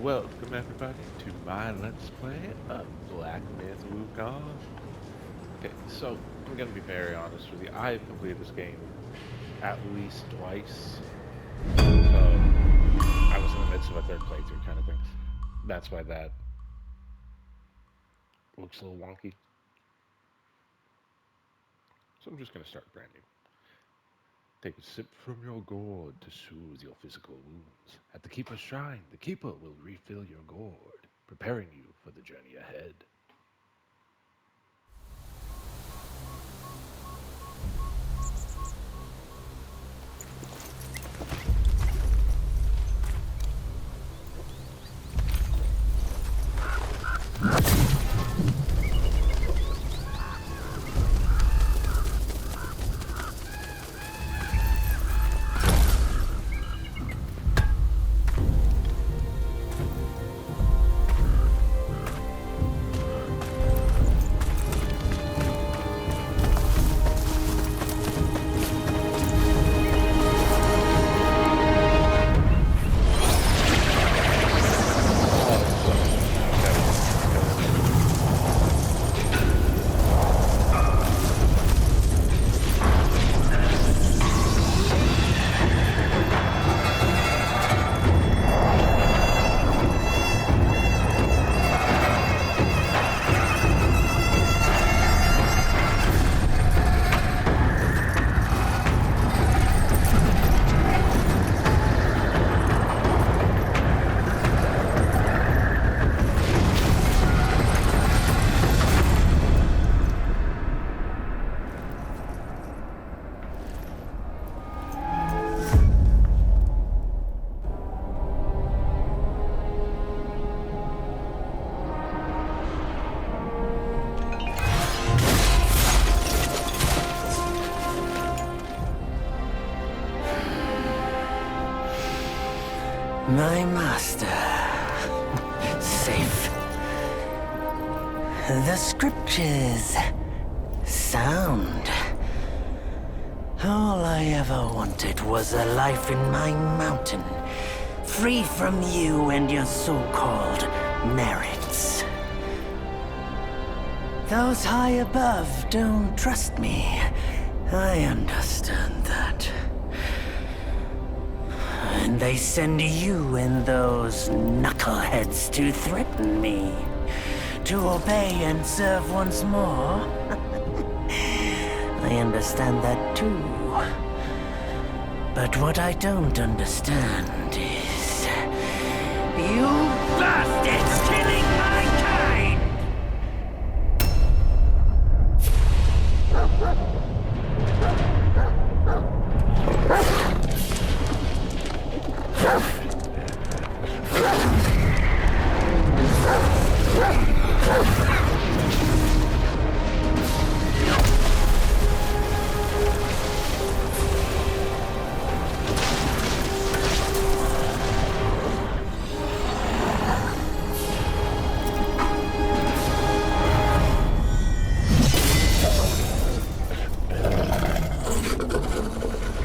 Welcome everybody to my Let's Play of Black Myth Wukong. Okay, so I'm gonna be very honest with you. I've completed this game at least twice. So I was in the midst of a third playthrough kind of thing. That's why that looks a little wonky. So I'm just gonna start brand new. Take a sip from your gourd to soothe your physical wounds. At the Keeper's Shrine, the Keeper will refill your gourd, preparing you for the journey ahead. My master. Safe. The scriptures. Sound. All I ever wanted was a life in my mountain, free from you and your so-called merits. Those high above don't trust me. I understand that. And they send you and those knuckleheads to threaten me. To obey and serve once more. I understand that too. But what I don't understand is... you bastards killing my kind!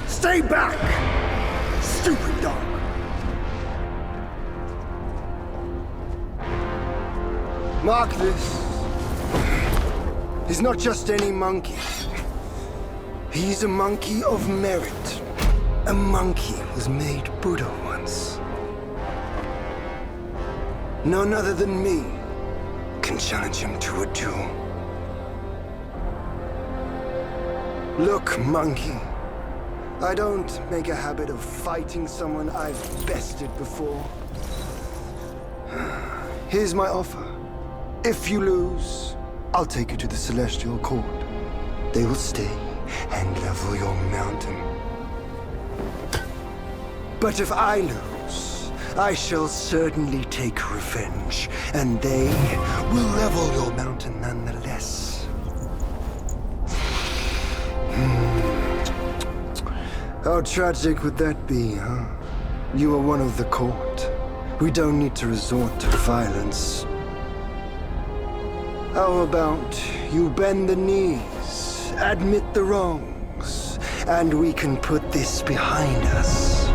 Stay back! Stupid dog! Mark this. He's not just any monkey. He's a monkey of merit. A monkey was made Buddha once. None other than me can challenge him to a duel. Look, monkey. I don't make a habit of fighting someone I've bested before. Here's my offer. If you lose, I'll take you to the Celestial Court. They will stay and level your mountain. But if I lose, I shall certainly take revenge, and they will level your mountain nonetheless. How tragic would that be, huh? You are one of the court. We don't need to resort to violence. How about you bend the knees, admit the wrongs, and we can put this behind us?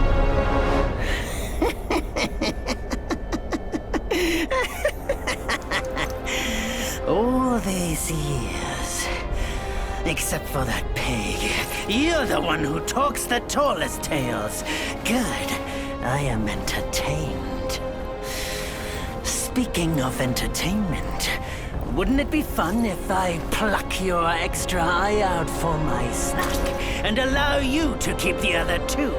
except for that pig. You're the one who talks the tallest tales. Good. I am entertained. Speaking of entertainment, wouldn't it be fun if I pluck your extra eye out for my snack and allow you to keep the other two?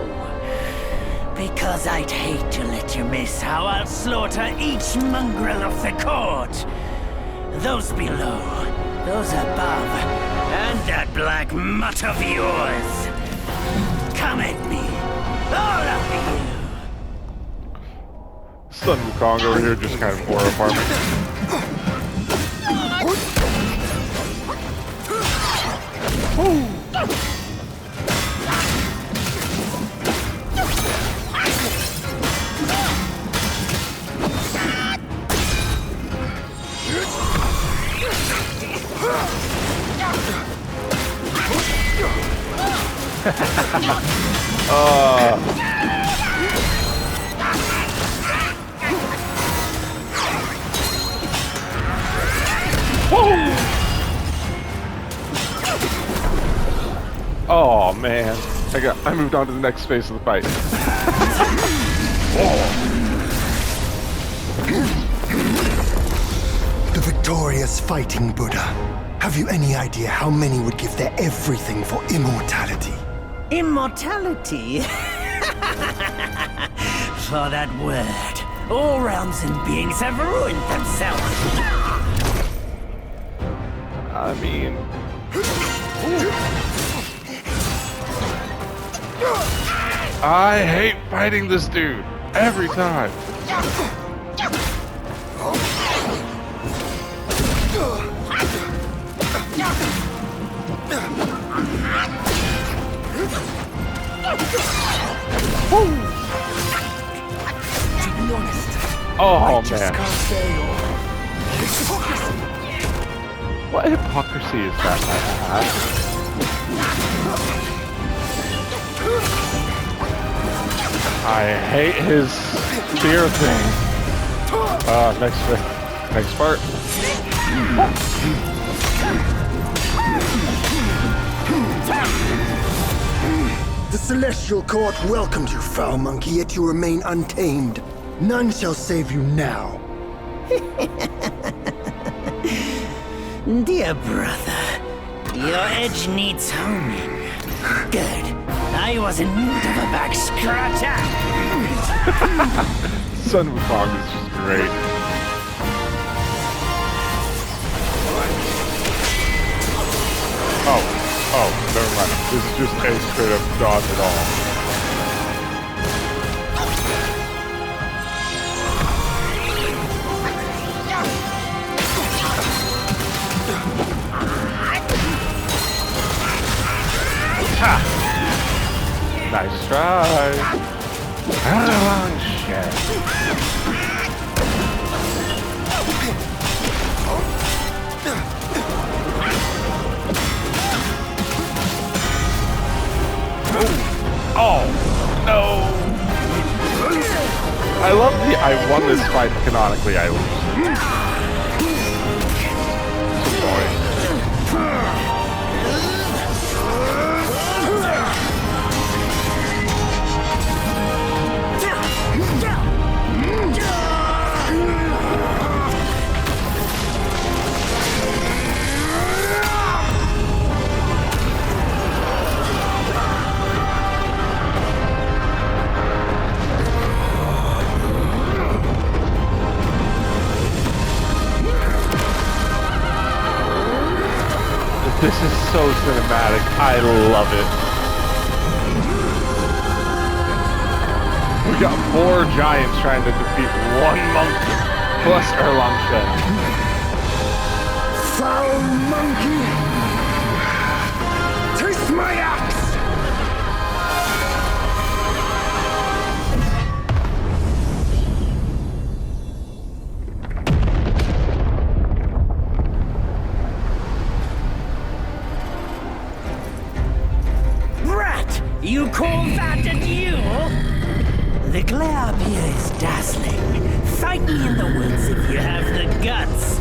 Because I'd hate to let you miss how I'll slaughter each mongrel of the court. Those below, those above, and that black mutt of yours. Come at me, all of you. Son Wukong over here just kind of horrifying me. Oh man, I moved on to the next phase of the fight. The victorious fighting Buddha. Have you any idea how many would give their everything for immortality? Immortality? For that word, all realms and beings have ruined themselves. I mean... I hate fighting this dude every time. Oh man. What hypocrisy is that, my god? I hate his spear thing. Next part. The Celestial Court welcomed you, foul monkey, yet you remain untamed. None shall save you now. Dear brother, your edge needs honing. Good. I was in need of a back scratcher. Son Wukong is just great. Oh, never mind. This is just a straight up dodge at all. Ha! Nice try. Long shit. Oh no! I love the I won this fight canonically. I lose. It's annoying. This is so cinematic. I love it. We got 4 giants trying to defeat 1 monkey plus Erlang Shen. Foul monkey! Taste my axe! You call that a duel? The glare up here is dazzling. Fight me in the woods if you have the guts.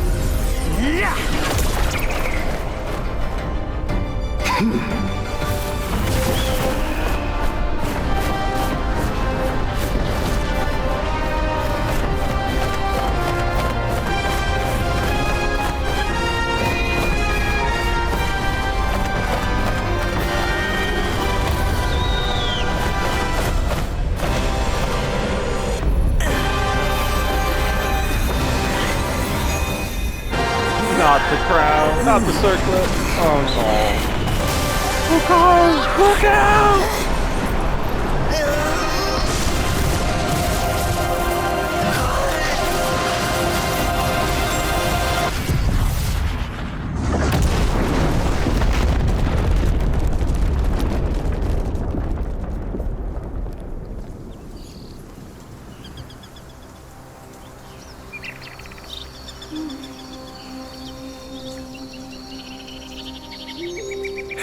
Not the crown, not the circlet. Oh no. Wukong, look out!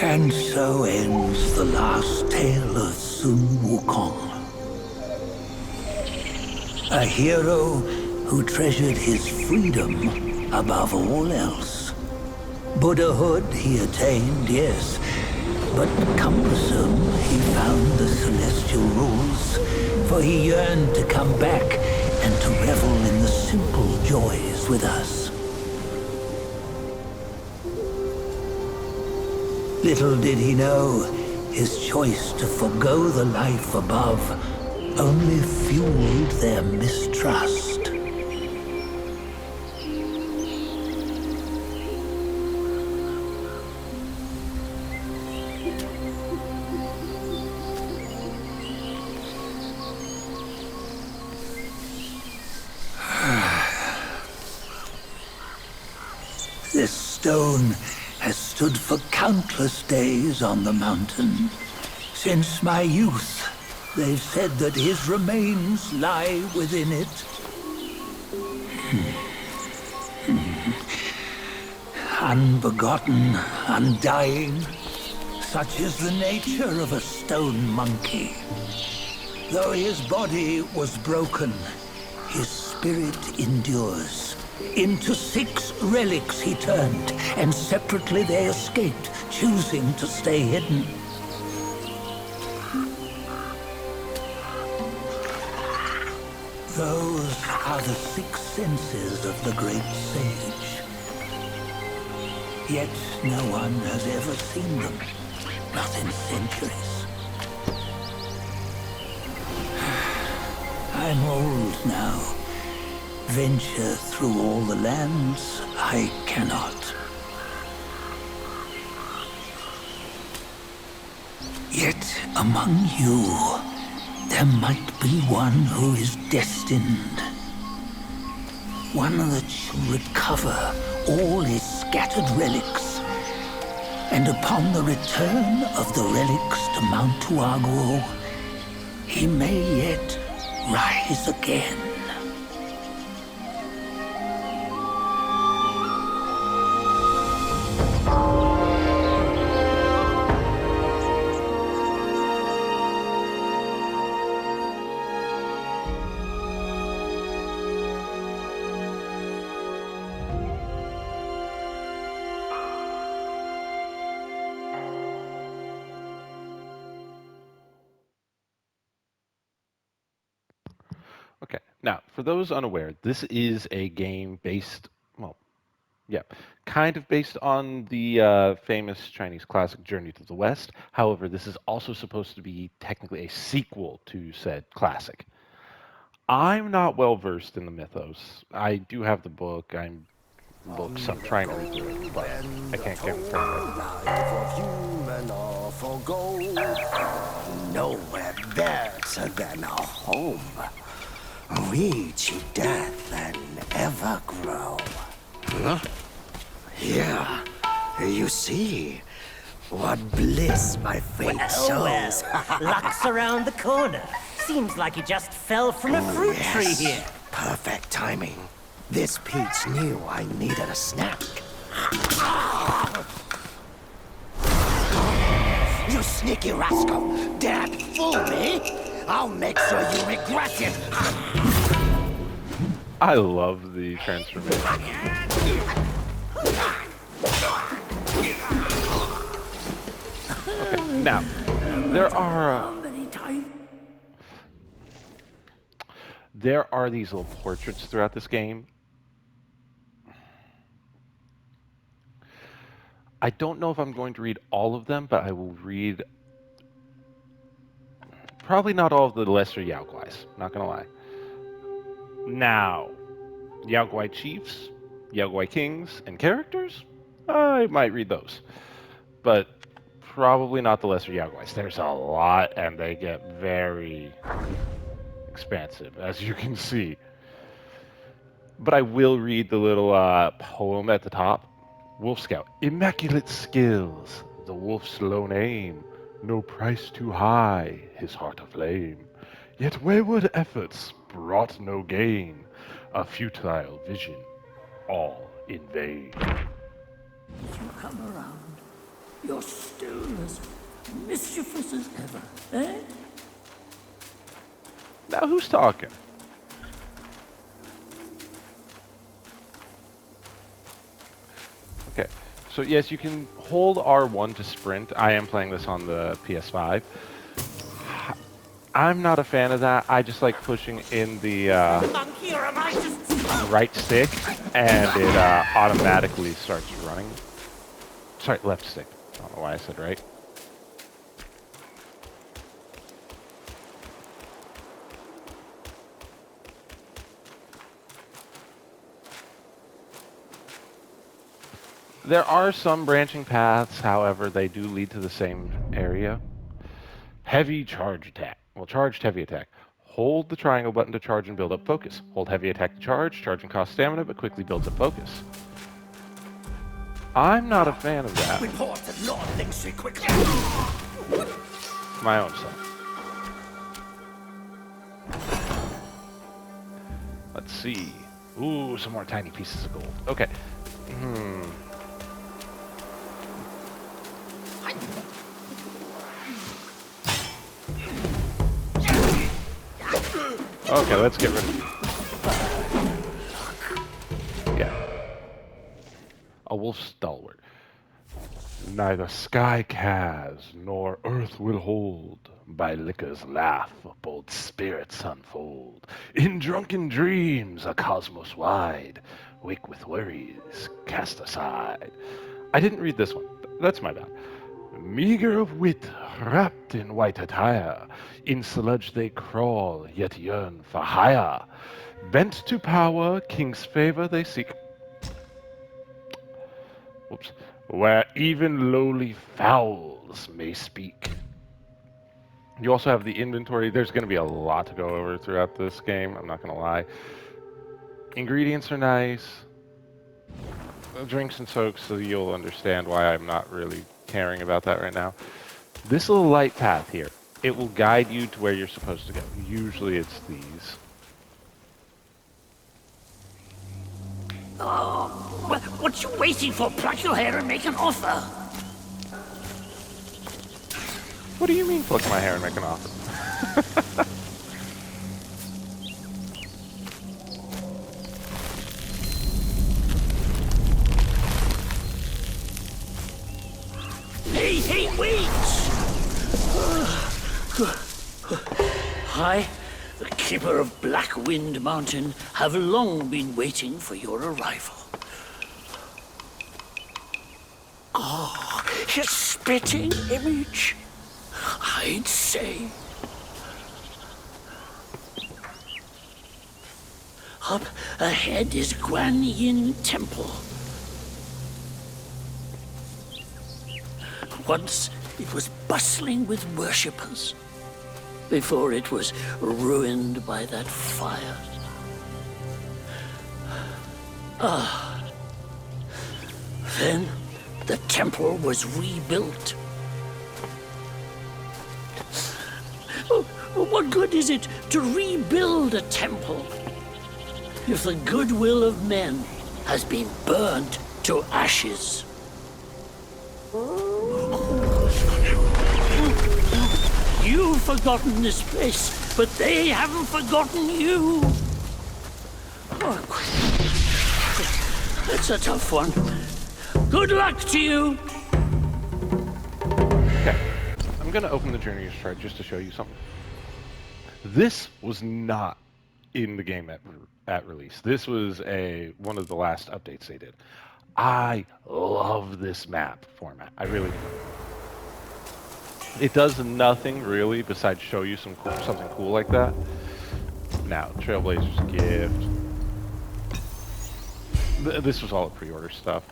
And so ends the last tale of Sun Wukong. A hero who treasured his freedom above all else. Buddhahood he attained, yes, but cumbersome he found the celestial rules, for he yearned to come back and to revel in the simple joys with us. Little did he know, his choice to forgo the life above only fueled their mistrust. This stone has stood for countless days on the mountain. Since my youth, they've said that his remains lie within it. Unbegotten, undying, such is the nature of a stone monkey. Though his body was broken, his spirit endures. Into 6 relics he turned, and separately they escaped, choosing to stay hidden. Those are the 6 senses of the great sage. Yet no one has ever seen them, not in centuries. I'm old now. Venture through all the lands I cannot. Yet among you, there might be one who is destined. One that shall recover all his scattered relics. And upon the return of the relics to Mount Tuaguo, he may yet rise again. Okay, now, for those unaware, this is a game based, well, yeah, kind of based on the famous Chinese classic Journey to the West. However, this is also supposed to be technically a sequel to said classic. I'm not well versed in the mythos. I do have the book. I'm trying to read through it, but I can't confirm it. Nowhere better than a home. Reach death and ever grow. Huh? Here, you see what bliss my fate shows. Luck's around the corner. Seems like he just fell from a fruit tree here. Perfect timing. This peach knew I needed a snack. You sneaky rascal! Dare fool me? I'll make sure you regret it! I love the transformation. Now, there are these little portraits throughout this game. I don't know if I'm going to read all of them, but I will read probably not all of the lesser Yaoguais, not gonna lie. Now, Yaoguai chiefs, Yaoguai kings, and characters, I might read those. But probably not the lesser Yaoguais. There's a lot, and they get very expansive, as you can see. But I will read the little poem at the top. Wolf Scout. Immaculate skills, the wolf's lone aim. No price too high, his heart aflame. Yet wayward efforts brought no gain. A futile vision, all in vain. You come around. You're still as mischievous as ever, eh? Now who's talking? Okay, so yes, you can hold R1 to sprint. I am playing this on the PS5. I'm not a fan of that. I just like pushing in the right stick, and it automatically starts running. Sorry, left stick. I don't know why I said right. There are some branching paths, however, they do lead to the same area. Heavy charge attack. Well, charged heavy attack. Hold the triangle button to charge and build up focus. Hold heavy attack to charge. Charge and cost stamina, but quickly builds up focus. I'm not a fan of that. Report that Lord thinks she quickly. My own son. Let's see. Ooh, some more tiny pieces of gold. Okay. Okay, let's get rid of you. Yeah. A wolf stalwart. Neither sky cas nor earth will hold. By liquor's laugh, bold spirits unfold. In drunken dreams, a cosmos wide. Wake with worries, cast aside. I didn't read this one. That's my bad. Meager of wit, wrapped in white attire, in sludge they crawl, yet yearn for higher. Bent to power, king's favor they seek. Whoops. Where even lowly fowls may speak. You also have the inventory. There's going to be a lot to go over throughout this game, I'm not going to lie. Ingredients are nice. Drinks and soaks, so you'll understand why I'm not really caring about that right now. This little light path here, it will guide you to where you're supposed to go. Usually it's these. Oh, what you waiting for? Pluck your hair and make an offer. What do you mean pluck my hair and make an offer? Hey, wait! I, the keeper of Black Wind Mountain, have long been waiting for your arrival. Oh, his spitting image, I'd say. Up ahead is Guan Yin Temple. Once it was bustling with worshippers, before it was ruined by that fire. Then the temple was rebuilt. What good is it to rebuild a temple if the goodwill of men has been burnt to ashes? You've forgotten this place, but they haven't forgotten you. Oh, that's a tough one. Good luck to you. Okay. I'm going to open the Journeyer's chart just to show you something. This was not in the game at release. This was one of the last updates they did. I love this map format. I really do. It does nothing really besides show you something cool like that. Now, Trailblazer's Gift. This was all pre-order stuff.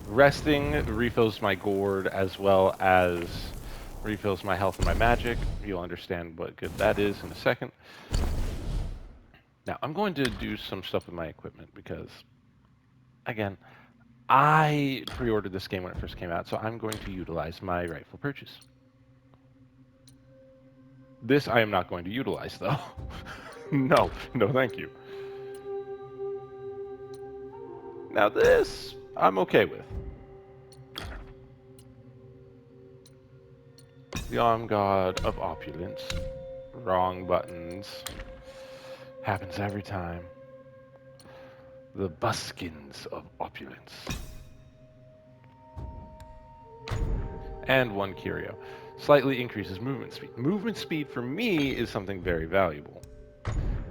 Resting refills my gourd as well as refills my health and my magic. You'll understand what good that is in a second. Now, I'm going to do some stuff with my equipment because, again, I pre-ordered this game when it first came out, so I'm going to utilize my rightful purchase. This I am not going to utilize, though. No, thank you. Now this, I'm okay with. The Arm God of Opulence. Wrong buttons. Happens every time. The Buskins of Opulence. And one curio. Slightly increases movement speed. Movement speed for me is something very valuable.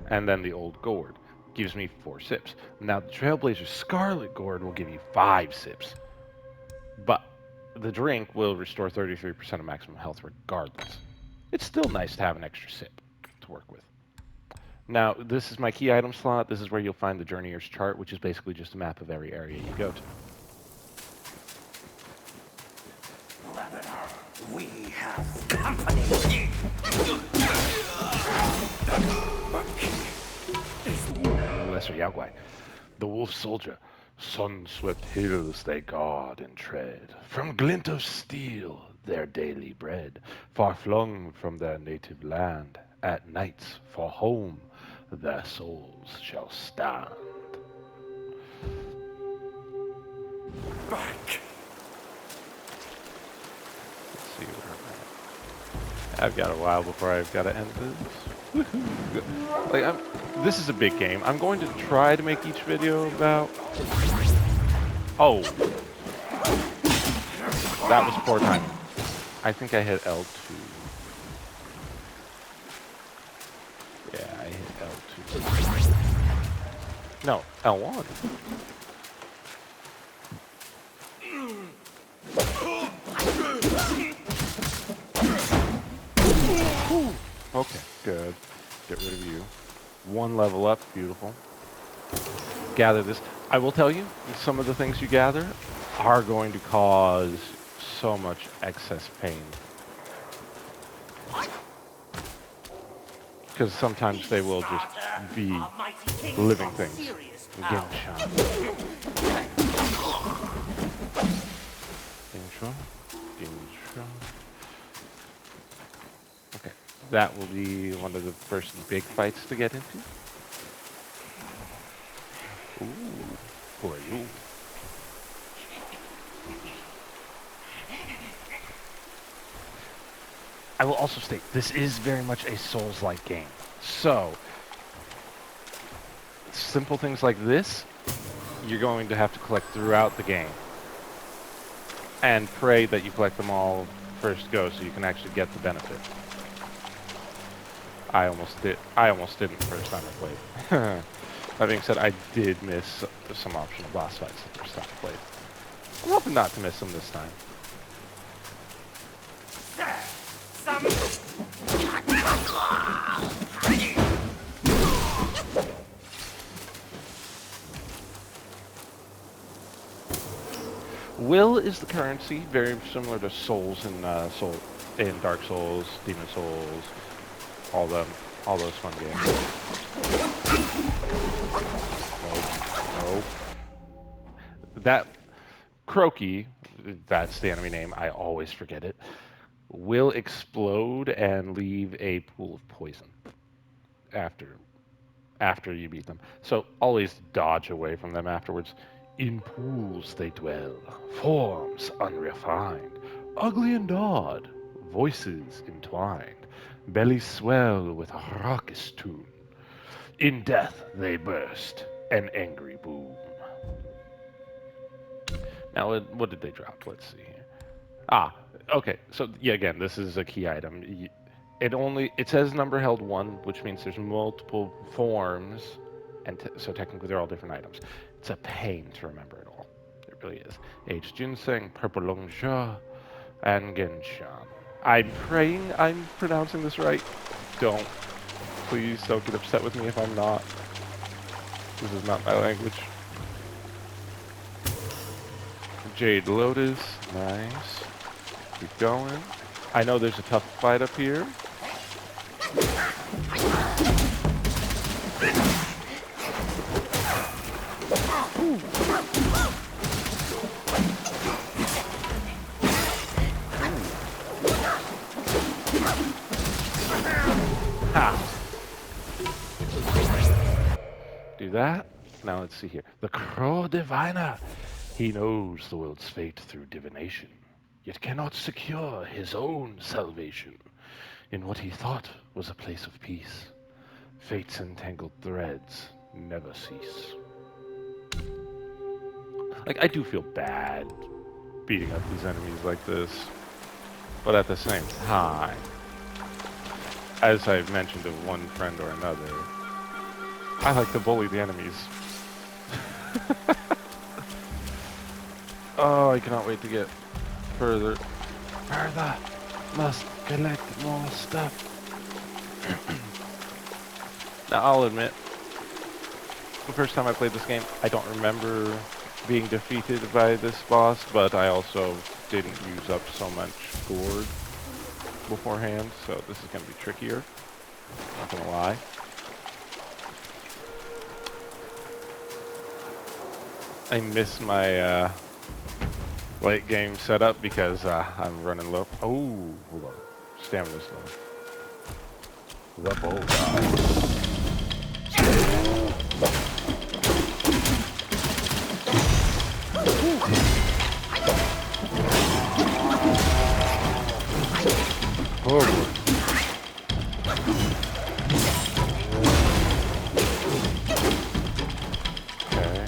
And then the Old Gourd gives me 4 sips. Now the Trailblazer Scarlet Gourd will give you 5 sips. But the drink will restore 33% of maximum health regardless. It's still nice to have an extra sip to work with. Now, this is my key item slot. This is where you'll find the Journeyer's chart, which is basically just a map of every area you go to. We have company. Lesser Yaogwai. The Wolf Soldier. Sun-swept hills they guard and tread. From glint of steel, their daily bread. Far flung from their native land, at nights for home, their souls shall stand. Back. Let's see where I'm at. I've got a while before I've got to end this. Like, this is a big game. I'm going to try to make each video about... Oh. That was poor timing. I think I hit L2. Yeah, I hit L2. No, L1. Okay, good. Get rid of you. 1 level up, beautiful. Gather this. I will tell you, some of the things you gather are going to cause so much excess pain. Because sometimes they will just be living things. Game shot. Intro. Intro. Okay. That will be one of the first big fights to get into. Ooh, who are you? I will also state, this is very much a Souls-like game. So, simple things like this, you're going to have to collect throughout the game. And pray that you collect them all first go so you can actually get the benefit. I almost didn't the first time I played. That being said, I did miss some optional boss fights the first time I played. I'm hoping not to miss them this time. Will is the currency, very similar to Souls in Dark Souls, Demon Souls, all those fun games. Nope. That Croaky, that's the enemy name. I always forget it. Will explode and leave a pool of poison after you beat them. So always dodge away from them afterwards. In pools they dwell, forms unrefined, ugly and odd, voices entwined, bellies swell with raucous tune. In death they burst, an angry boom. Now, what did they drop? Let's see here. Okay, so yeah, again, this is a key item. It says number held 1, which means there's multiple forms, and so technically they're all different items. It's a pain to remember it all. It really is. Aged ginseng, purple longjia, and genshan. I'm praying I'm pronouncing this right. Don't. Please don't get upset with me if I'm not. This is not my language. Jade Lotus, nice. Keep going. I know there's a tough fight up here. Ha! Do that. Now let's see here. The Crow Diviner. He knows the world's fate through divination, yet cannot secure his own salvation in what he thought was a place of peace. Fate's entangled threads never cease. Like, I do feel bad beating up these enemies like this, but at the same time, as I've mentioned to one friend or another, I like to bully the enemies. Oh, I cannot wait to get further. Further! Must collect more stuff. Now, I'll admit, the first time I played this game, I don't remember being defeated by this boss, but I also didn't use up so much gourd beforehand, so this is going to be trickier. Not going to lie. I miss my late game setup because I'm running low. Oh, hold on. Stamina's low. The bull guy. Forward. Okay.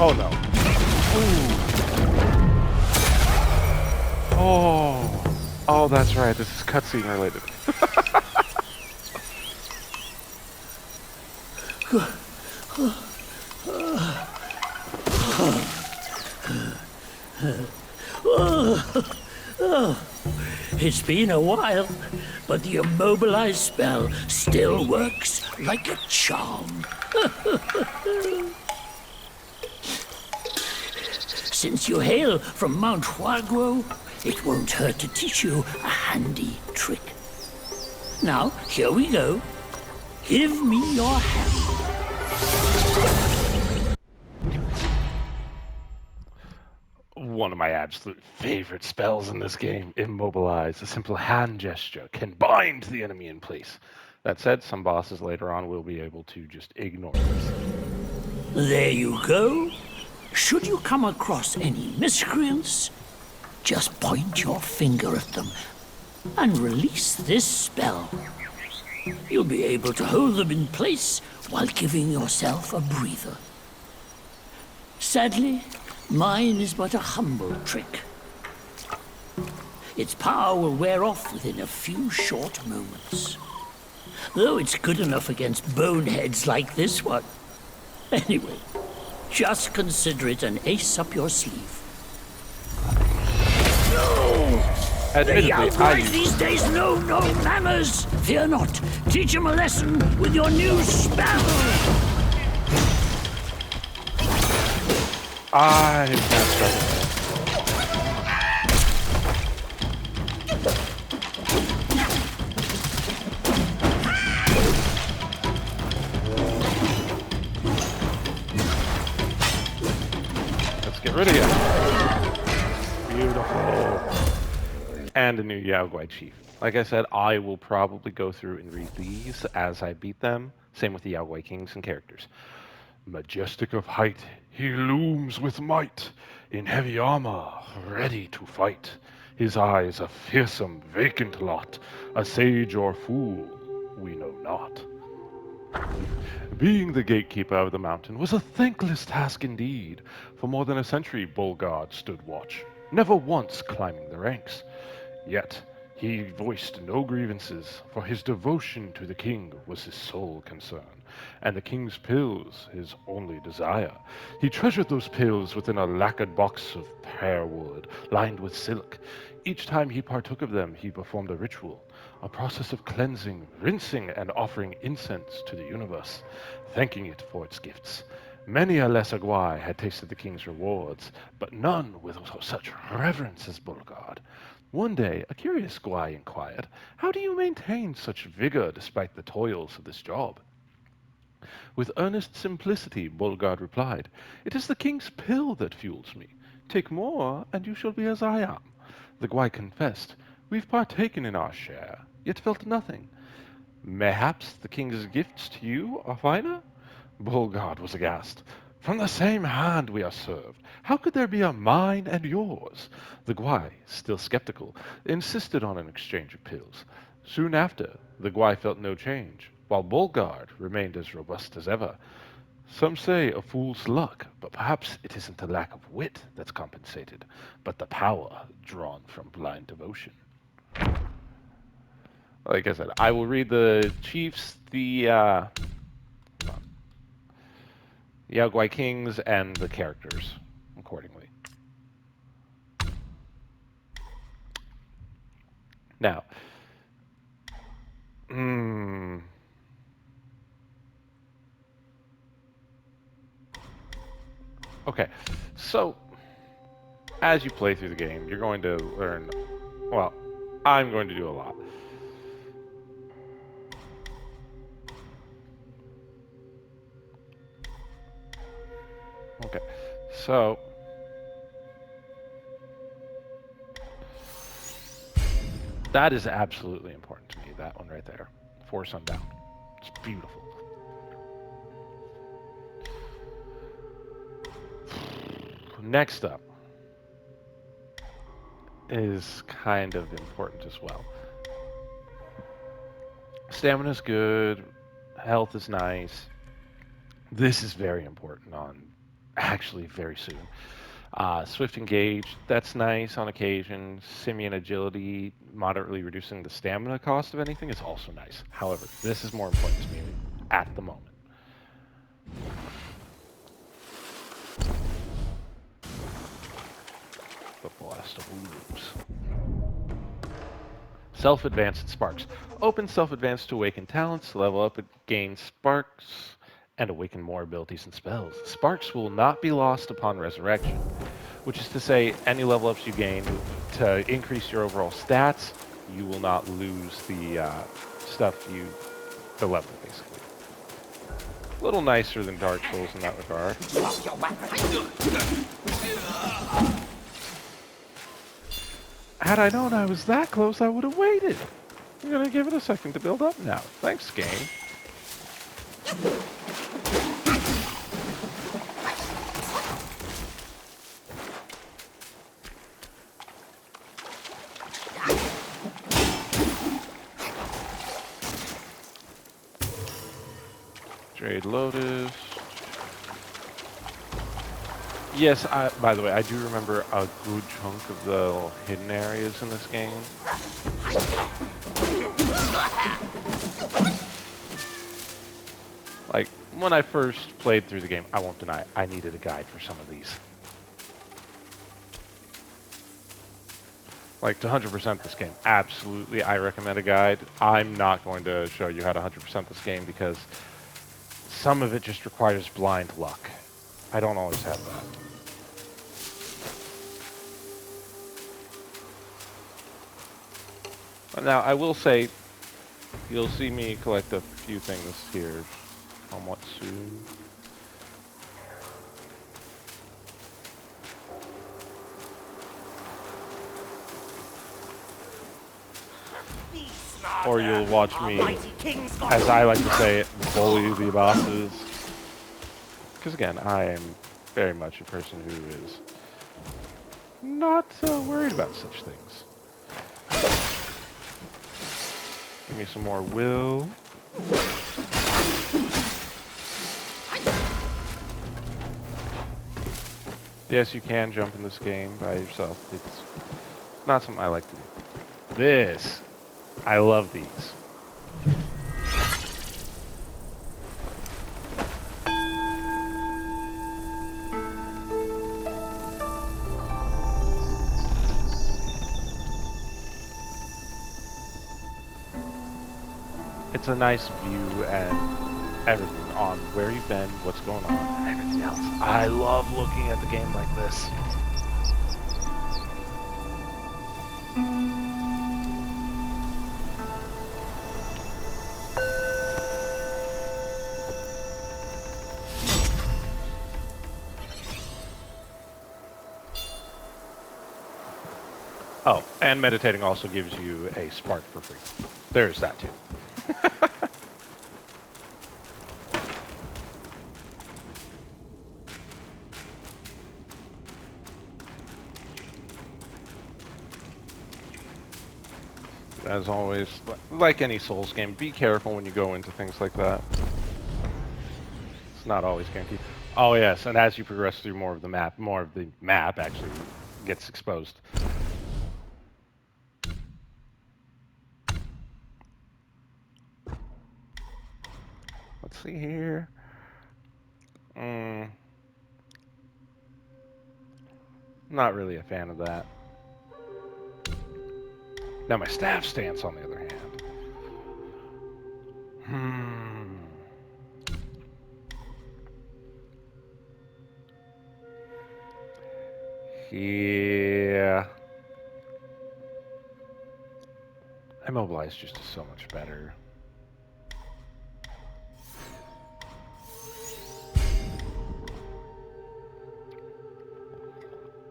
Oh no. Ooh. Oh. Oh, that's right. This is cutscene related. It's been a while, but the immobilized spell still works like a charm. Since you hail from Mount Huaguo, it won't hurt to teach you a handy trick. Now, here we go. Give me your hand. One of my absolute favorite spells in this game, Immobilize. A simple hand gesture can bind the enemy in place. That said, some bosses later on will be able to just ignore this. There you go. Should you come across any miscreants, just point your finger at them and release this spell. You'll be able to hold them in place while giving yourself a breather. Sadly, mine is but a humble trick. Its power will wear off within a few short moments. Though it's good enough against boneheads like this one. Anyway, just consider it an ace up your sleeve. Admittedly, The outright these days know no manners. Fear not. Teach him a lesson with your new spell. I can't stop it. Let's get rid of you. Beautiful. And a new Yaoguai Chief. Like I said, I will probably go through and read these as I beat them. Same with the Yaoguai Kings and characters. Majestic of height, he looms with might, in heavy armor, ready to fight. His eyes a fearsome, vacant lot, a sage or fool, we know not. Being the gatekeeper of the mountain was a thankless task indeed. For more than a century, Bolgard stood watch, never once climbing the ranks. Yet he voiced no grievances, for his devotion to the king was his sole concern, and the king's pills his only desire. He treasured those pills within a lacquered box of pear wood, lined with silk. Each time he partook of them, he performed a ritual, a process of cleansing, rinsing, and offering incense to the universe, thanking it for its gifts. Many a lesser Gwai had tasted the king's rewards, but none with such reverence as Bolgard. One day, a curious Gwai inquired, "How do you maintain such vigor despite the toils of this job?" With earnest simplicity, Bolgard replied, "It is the king's pill that fuels me. Take more, and you shall be as I am." The Gwai confessed, "We've partaken in our share, yet felt nothing. Mayhaps the king's gifts to you are finer?" Bolgard was aghast. "From the same hand we are served. How could there be a mine and yours?" The Gwai, still skeptical, insisted on an exchange of pills. Soon after, the Gwai felt no change, while Bolgard remained as robust as ever. Some say a fool's luck, but perhaps it isn't the lack of wit that's compensated, but the power drawn from blind devotion. Like I said, I will read the chiefs, the Yaogwai kings, and the characters accordingly. Now, okay, so as you play through the game, you're going to learn, well, I'm going to do a lot. Okay, so that is absolutely important to me, that one right there. Force Unbound. It's beautiful. Next up is kind of important as well. Stamina's good, health is nice. This is very important on actually very soon. Swift engage, that's nice on occasion. Simian agility, moderately reducing the stamina cost of anything, is also nice. However, this is more important to me at the moment. The Blast of Wolves. Self-advance and sparks. Open self-advance to awaken talents, level up, gain sparks, and awaken more abilities and spells. Sparks will not be lost upon resurrection, which is to say, any level ups you gain to increase your overall stats, you will not lose the stuff the level, basically. A little nicer than Dark Souls in that regard. Had I known I was that close, I would have waited. I'm gonna give it a second to build up now. Thanks, game. Jade Lotus. Yes, by the way, I do remember a good chunk of the hidden areas in this game. Like, when I first played through the game, I won't deny, I needed a guide for some of these. Like, to 100% this game, absolutely, I recommend a guide. I'm not going to show you how to 100% this game because some of it just requires blind luck. I don't always have that. Now, I will say, you'll see me collect a few things here somewhat soon. Or you'll watch me, as I like to say it, bully the bosses. Because again, I am very much a person who is not worried about such things. Give me some more will. Yes, you can jump in this game by yourself. It's not something I like to do. This, I love these. It's a nice view and everything on where you've been, what's going on, and everything else. I love looking at the game like this. Oh, and meditating also gives you a spark for free. There's that too. As always, like any Souls game, be careful when you go into things like that. It's not always guaranteed. Oh yes, and as you progress through more of the map actually gets exposed. Let's see here. Not really a fan of that. Now my staff stance, on the other hand. Yeah. Immobilize just is so much better.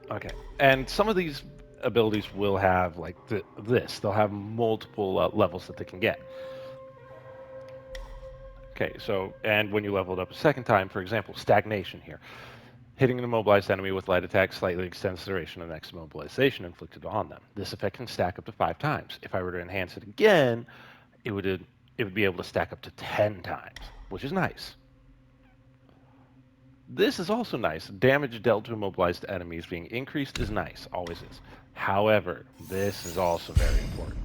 Okay, and some of these abilities will have like this. They'll have multiple levels that they can get. Okay, so, and when you level it up a second time, for example, stagnation here. Hitting an immobilized enemy with light attack slightly extends the duration of the next immobilization inflicted on them. This effect can stack up to 5 times. If I were to enhance it again, it would be able to stack up to 10 times, which is nice. This is also nice. Damage dealt to immobilized enemies being increased is nice, always is. However, this is also very important.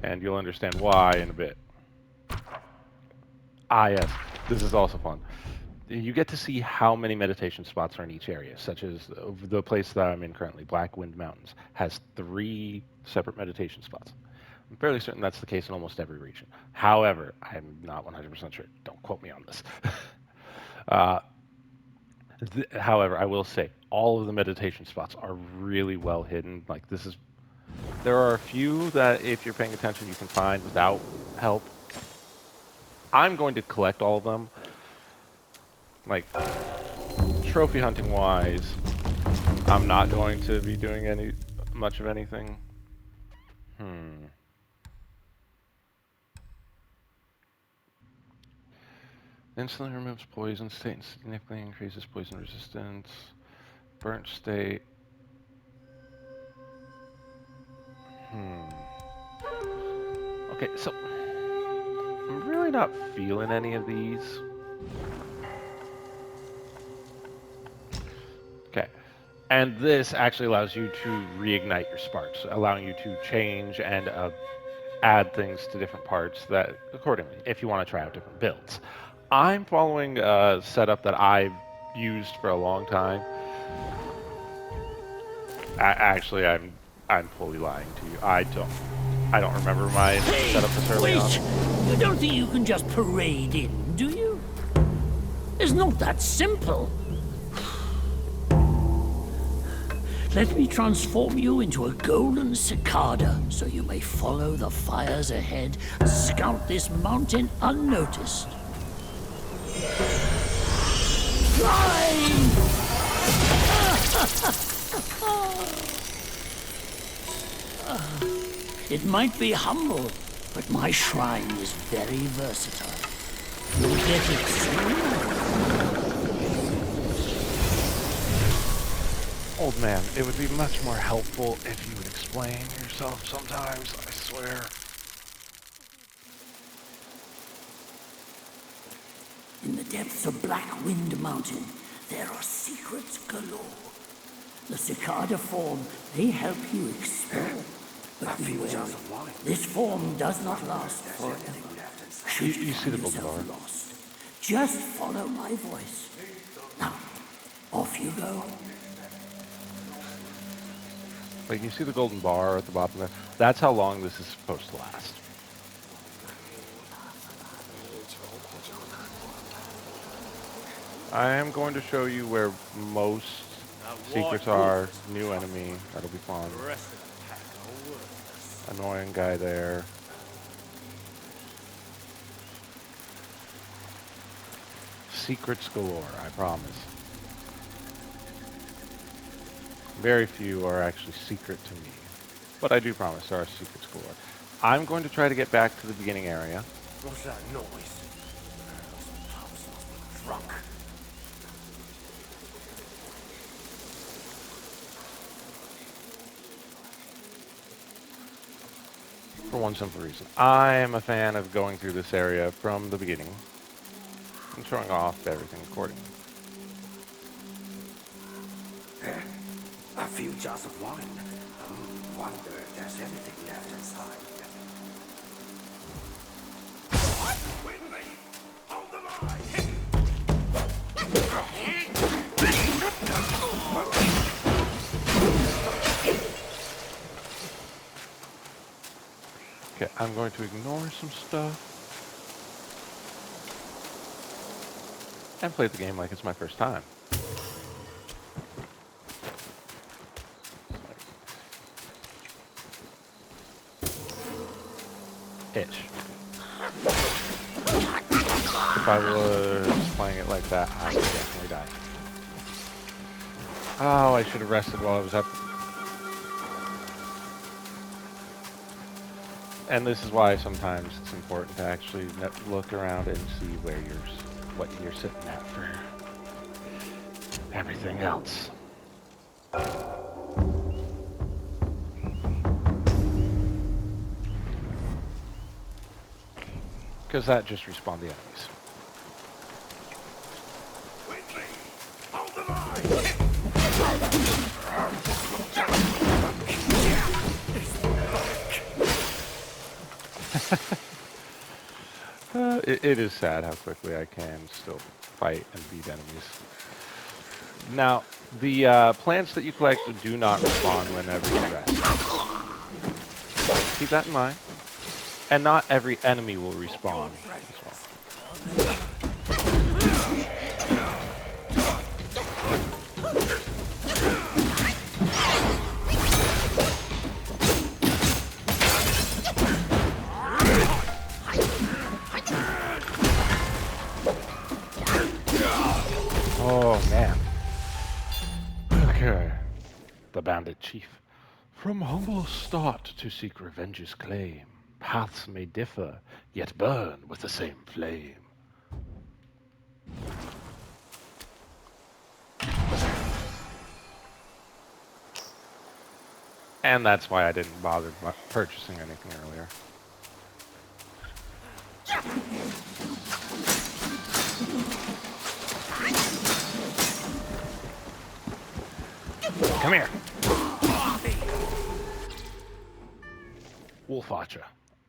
And you'll understand why in a bit. Ah, yes, this is also fun. You get to see how many meditation spots are in each area, such as the place that I'm in currently, Black Wind Mountains, has 3 separate meditation spots. I'm fairly certain that's the case in almost every region. However, I'm not 100% sure. Don't quote me on this. However, I will say all of the meditation spots are really well hidden. Like there are a few that if you're paying attention you can find without help. I'm going to collect all of them. Like, trophy hunting wise, I'm not going to be doing much of anything. Instantly removes poison state and significantly increases poison resistance. Burnt state. Okay, so I'm really not feeling any of these. Okay. And this actually allows you to reignite your sparks, allowing you to change and add things to different parts that accordingly, if you want to try out different builds. I'm following a setup that I've used for a long time. Actually, I'm fully lying to you. I don't remember my setup this early on. You don't think you can just parade in, do you? It's not that simple. Let me transform you into a golden cicada, so you may follow the fires ahead and scout this mountain unnoticed. Fly! It might be humble, but my shrine is very versatile. You'll get it soon. Old man, it would be much more helpful if you would explain yourself sometimes, I swear. In the depths of Black Wind Mountain, there are secrets galore. The cicada form, they help you explore. But beware, this form does not last forever. You see the golden bar? Lost, just follow my voice. Now, off you go. Like, you see the golden bar at the bottom there? That's how long this is supposed to last. I am going to show you where most secrets are. New enemy. That'll be fun. Annoying guy there. Secrets galore, I promise. Very few are actually secret to me. But I do promise there are secrets galore. I'm going to try to get back to the beginning area. What's that noise? Drunk. For one simple reason. I am a fan of going through this area from the beginning and showing off everything accordingly. A few jars of wine. Wonder if there's anything left inside. Wait, wait. Hold the Okay, I'm going to ignore some stuff and play the game like it's my first time. Ish. If I was playing it like that, I would definitely die. Oh, I should have rested while I was up. And this is why sometimes it's important to actually look around and see where what you're sitting at for everything else. Because that just respawned the enemies. It is sad how quickly I can still fight and beat enemies. Now, the plants that you collect do not respawn whenever you rest. Keep that in mind. And not every enemy will respawn as well. Oh, man. Okay. The bandit chief. From humble start to seek revenge's claim, paths may differ, yet burn with the same flame. And that's why I didn't bother purchasing anything earlier. Come here. Wolf Archer.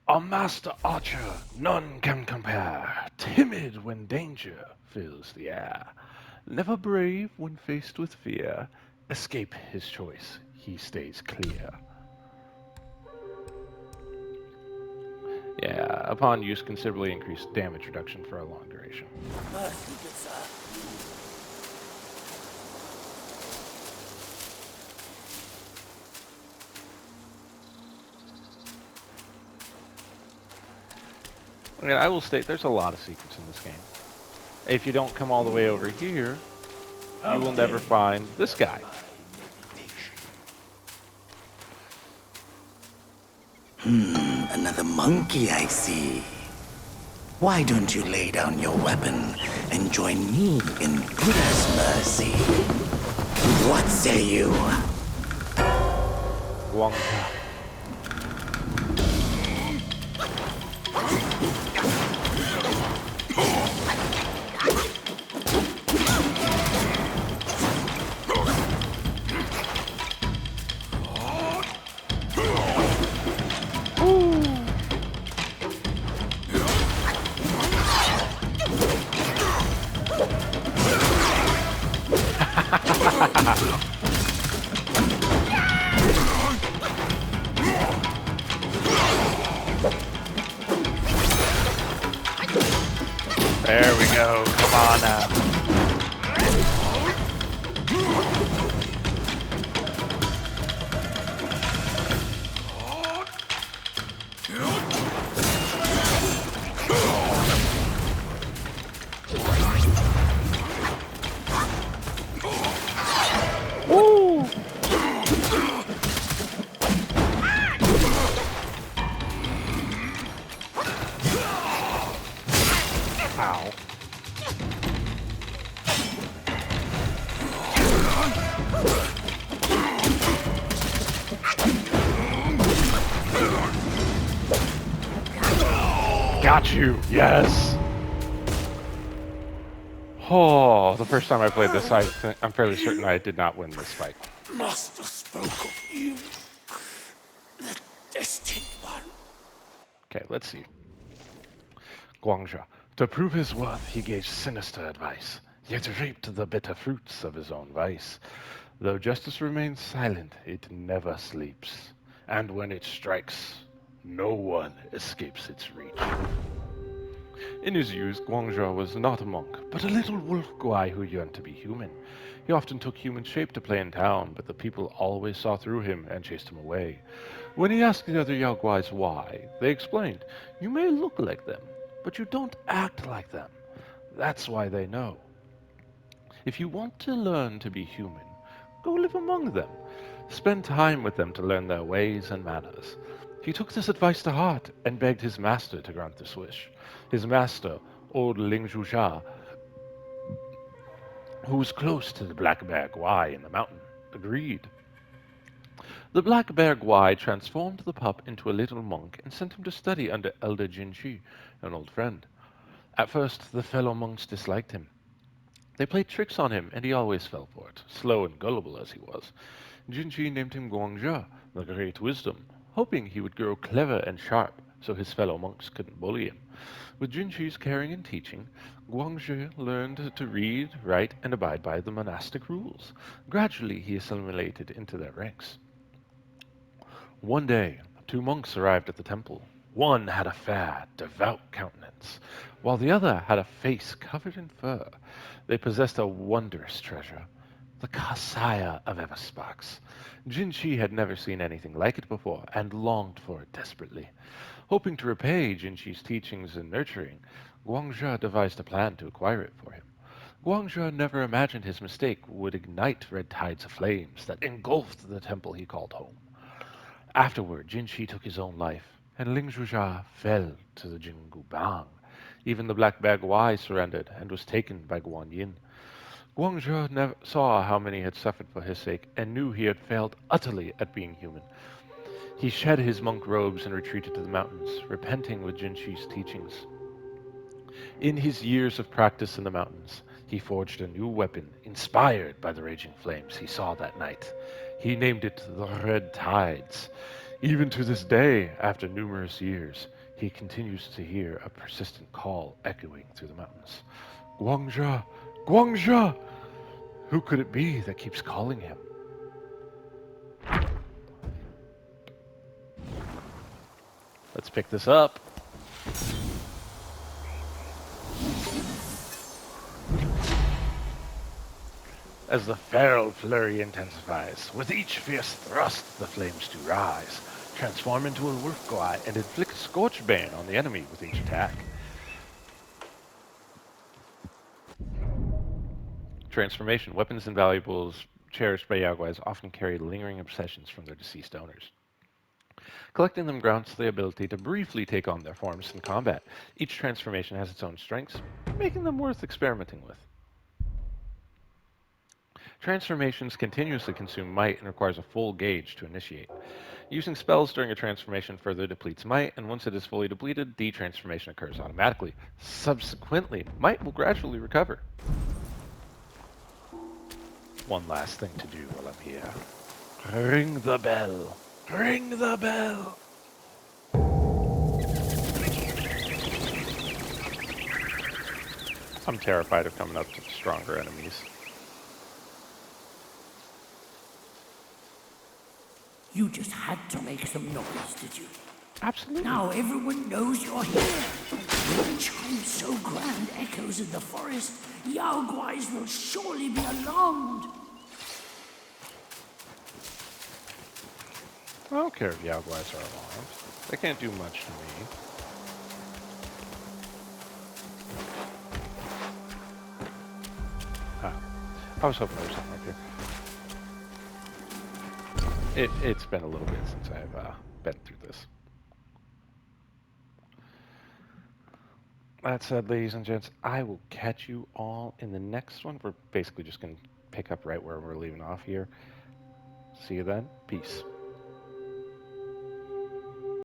A master archer, none can compare. Timid when danger fills the air. Never brave when faced with fear. Escape his choice, he stays clear. Yeah, upon use, considerably increased damage reduction for a long duration. Okay, I will state there's a lot of secrets in this game. If you don't come all the way over here, you will never find this guy. Another monkey, I see. Why don't you lay down your weapon and join me in Buddha's mercy? What say you? Wonka. There we go. Come on now. Woo! Ow. Got you. Yes. Oh, the first time I played this, I'm fairly certain I did not win this fight. Master spoke of you, the destined one. Okay, let's see. Guangzhou. To prove his worth, he gave sinister advice, yet reaped the bitter fruits of his own vice. Though justice remains silent, it never sleeps. And when it strikes, no one escapes its reach. In his youth, Guangzhou was not a monk, but a little wolf guy who yearned to be human. He often took human shape to play in town, but the people always saw through him and chased him away. When he asked the other Yao Guais why, they explained, "You may look like them, but you don't act like them. That's why they know. If you want to learn to be human, go live among them. Spend time with them to learn their ways and manners." He took this advice to heart and begged his master to grant this wish. His master, old Ling Zhusha, who was close to the Black Bear Guai in the mountain, agreed. The Black Bear Guai transformed the pup into a little monk and sent him to study under Elder Jinchi, an old friend. At first, the fellow monks disliked him. They played tricks on him, and he always fell for it, slow and gullible as he was. Jinchi named him Guangzhou, the Great Wisdom, hoping he would grow clever and sharp so his fellow monks couldn't bully him. With Jinchi's caring and teaching, Guangzhou learned to read, write, and abide by the monastic rules. Gradually, he assimilated into their ranks. One day, two monks arrived at the temple. One had a fair, devout countenance, while the other had a face covered in fur. They possessed a wondrous treasure, the Kasaya of Eversparks. Jinchi had never seen anything like it before, and longed for it desperately. Hoping to repay Jinchi's teachings and nurturing, Guangzhou devised a plan to acquire it for him. Guangzhou never imagined his mistake would ignite red tides of flames that engulfed the temple he called home. Afterward, Jinchi took his own life, and Ling Zhuzha fell to the Jingu Bang. Even the Black Bear Guai surrendered and was taken by Guan Yin. Guangzhou never saw how many had suffered for his sake and knew he had failed utterly at being human. He shed his monk robes and retreated to the mountains, repenting with Jinchi's teachings. In his years of practice in the mountains, he forged a new weapon inspired by the raging flames he saw that night. He named it the Red Tides. Even to this day, after numerous years, he continues to hear a persistent call echoing through the mountains. Guangzhou! Guangzhou! Who could it be that keeps calling him? Let's pick this up. As the feral flurry intensifies, with each fierce thrust the flames do rise, transform into a wolf guai, and inflict scorchbane on the enemy with each attack. Transformation. Weapons and valuables cherished by Yaoguais often carry lingering obsessions from their deceased owners. Collecting them grants the ability to briefly take on their forms in combat. Each transformation has its own strengths, making them worth experimenting with. Transformations continuously consume might and requires a full gauge to initiate. Using spells during a transformation further depletes might, and once it is fully depleted, detransformation occurs automatically. Subsequently, might will gradually recover. One last thing to do while I'm here. Ring the bell. Ring the bell. I'm terrified of coming up to stronger enemies. You just had to make some noise, did you? Absolutely. Now everyone knows you're here. When a chime so grand echoes in the forest, Yao Guais will surely be alarmed. I don't care if Yaoguais are alarmed. They can't do much to me. Ah, I was hoping there was something up here. It's been a little bit since I've been through this. That said, ladies and gents, I will catch you all in the next one. We're basically just going to pick up right where we're leaving off here. See you then. Peace.